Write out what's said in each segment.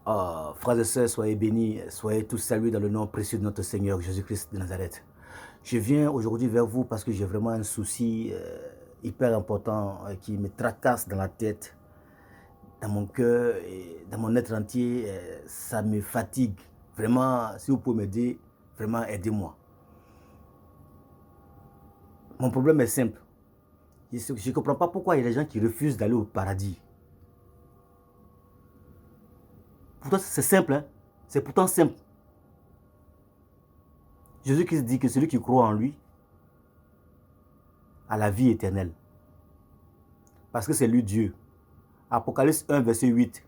Frères et sœurs, soyez bénis, soyez tous salués dans le nom précieux de notre Seigneur Jésus-Christ de Nazareth. Je viens aujourd'hui vers vous parce que j'ai vraiment un souci hyper important qui me tracasse dans la tête, dans mon cœur et dans mon être entier. Ça me fatigue. Vraiment, si vous pouvez m'aider, vraiment aidez-moi. Mon problème est simple. Je ne comprends pas pourquoi il y a des gens qui refusent d'aller au paradis. Pourtant, c'est simple, hein? C'est pourtant simple. Jésus-Christ dit que celui qui croit en lui a la vie éternelle. Parce que c'est lui Dieu. Apocalypse 1, verset 8.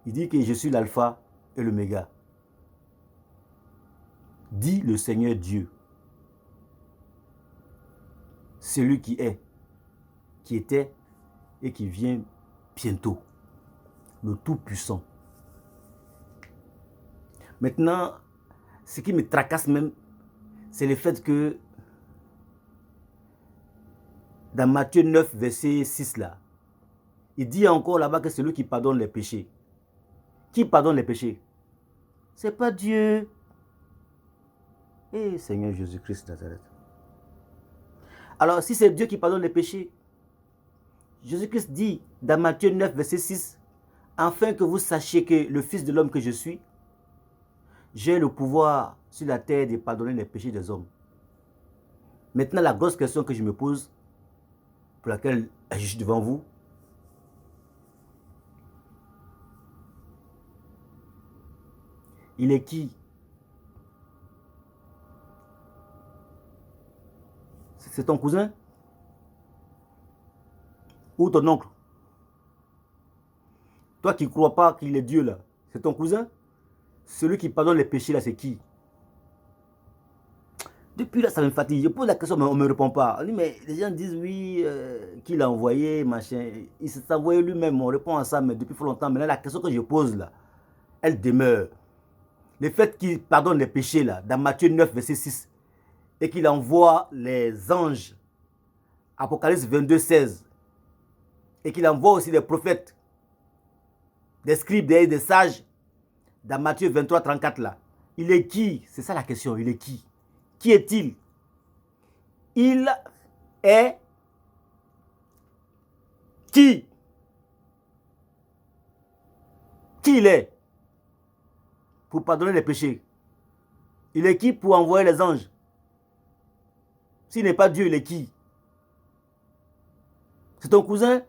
Il dit que je suis l'alpha et l'oméga. Dit le Seigneur Dieu. Celui qui est, qui était et qui vient bientôt. Le Tout-Puissant. Maintenant, ce qui me tracasse même, c'est le fait que dans Matthieu 9, verset 6 là, il dit encore là-bas que c'est lui qui pardonne les péchés. Qui pardonne les péchés? C'est pas Dieu. Eh Seigneur Jésus-Christ Nazareth. Alors si c'est Dieu qui pardonne les péchés, Jésus-Christ dit dans Matthieu 9, verset 6, afin que vous sachiez que le Fils de l'homme que je suis, j'ai le pouvoir sur la terre de pardonner les péchés des hommes. Maintenant, la grosse question que je me pose, pour laquelle je suis devant vous, il est qui? C'est ton cousin? Ou ton oncle? Toi qui ne crois pas qu'il est Dieu là, c'est ton cousin? Celui qui pardonne les péchés là, c'est qui? Depuis là, ça me fatigue. Je pose la question, mais on ne me répond pas. On dit, mais les gens disent oui, qu'il a envoyé, machin. Il s'est envoyé lui-même, on répond à ça, mais depuis fort longtemps. Maintenant, la question que je pose là, elle demeure. Le fait qu'il pardonne les péchés là, dans Matthieu 9, verset 6, et qu'il envoie les anges, Apocalypse 22, 16, et qu'il envoie aussi des prophètes, des scribes, des sages, dans Matthieu 23, 34 là. Il est qui? C'est ça la question, il est qui? Qui est-il? Il est qui? Qui il est? Pour pardonner les péchés. Il est qui pour envoyer les anges? S'il n'est pas Dieu, il est qui? C'est ton cousin?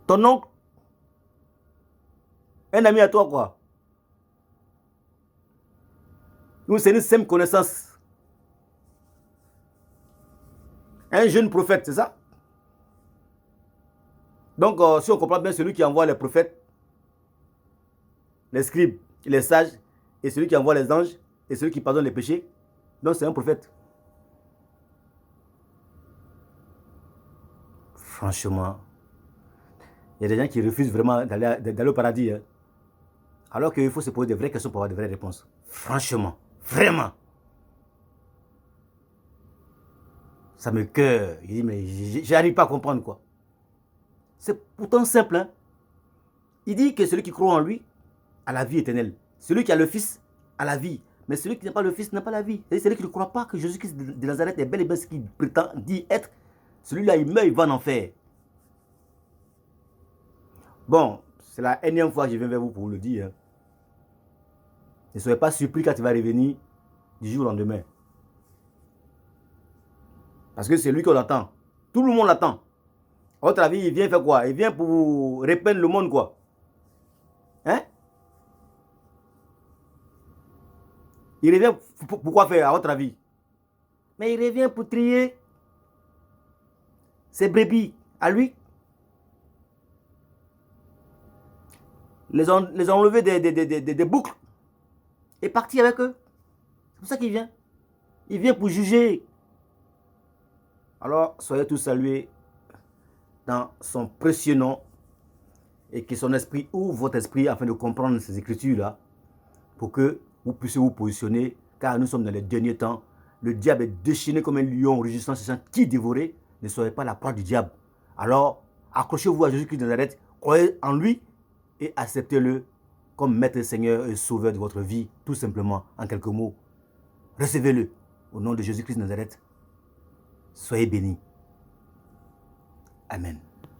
Ton oncle? Un ami à toi, quoi? Nous, c'est une simple connaissance. Un jeune prophète, c'est ça? Donc, si on comprend bien, celui qui envoie les prophètes, les scribes, les sages, et celui qui envoie les anges, et celui qui pardonne les péchés, donc c'est un prophète. Franchement, il y a des gens qui refusent vraiment d'aller au paradis. Hein. Alors qu'il faut se poser de vraies questions pour avoir de vraies réponses. Franchement, vraiment. Ça me cœur. Il dit, mais j'arrive pas à comprendre quoi. C'est pourtant simple. Hein? Il dit que celui qui croit en lui a la vie éternelle. Celui qui a le Fils a la vie. Mais celui qui n'a pas le Fils n'a pas la vie. C'est celui qui ne croit pas que Jésus-Christ de Nazareth est bel et bien ce qu'il prétend dit être. Celui-là, il meurt, il va en enfer. Bon, c'est la énième fois que je viens vers vous pour vous le dire. Hein. Ne soyez pas surpris quand il va revenir du jour au lendemain. Parce que c'est lui qu'on attend. Tout le monde l'attend. À votre avis, il vient faire quoi? Il vient pour repeindre le monde, quoi. Hein? Il revient pour quoi faire, à votre avis? Mais il revient pour trier ses brebis à lui. Les enlever des boucles et partir avec eux. C'est pour ça qu'il vient. Il vient pour juger. Alors, soyez tous salués dans son précieux nom et que son esprit ouvre votre esprit afin de comprendre ces écritures-là pour que vous puissiez vous positionner car nous sommes dans les derniers temps. Le diable est déchaîné comme un lion rugissant, cherchant qui dévorer. Ne soyez pas la proie du diable. Alors, accrochez-vous à Jésus-Christ de Nazareth, Croyez en lui et acceptez-le comme maître Seigneur et sauveur de votre vie, tout simplement, en quelques mots. Recevez-le au nom de Jésus-Christ de Nazareth. Soyez bénis. Amen.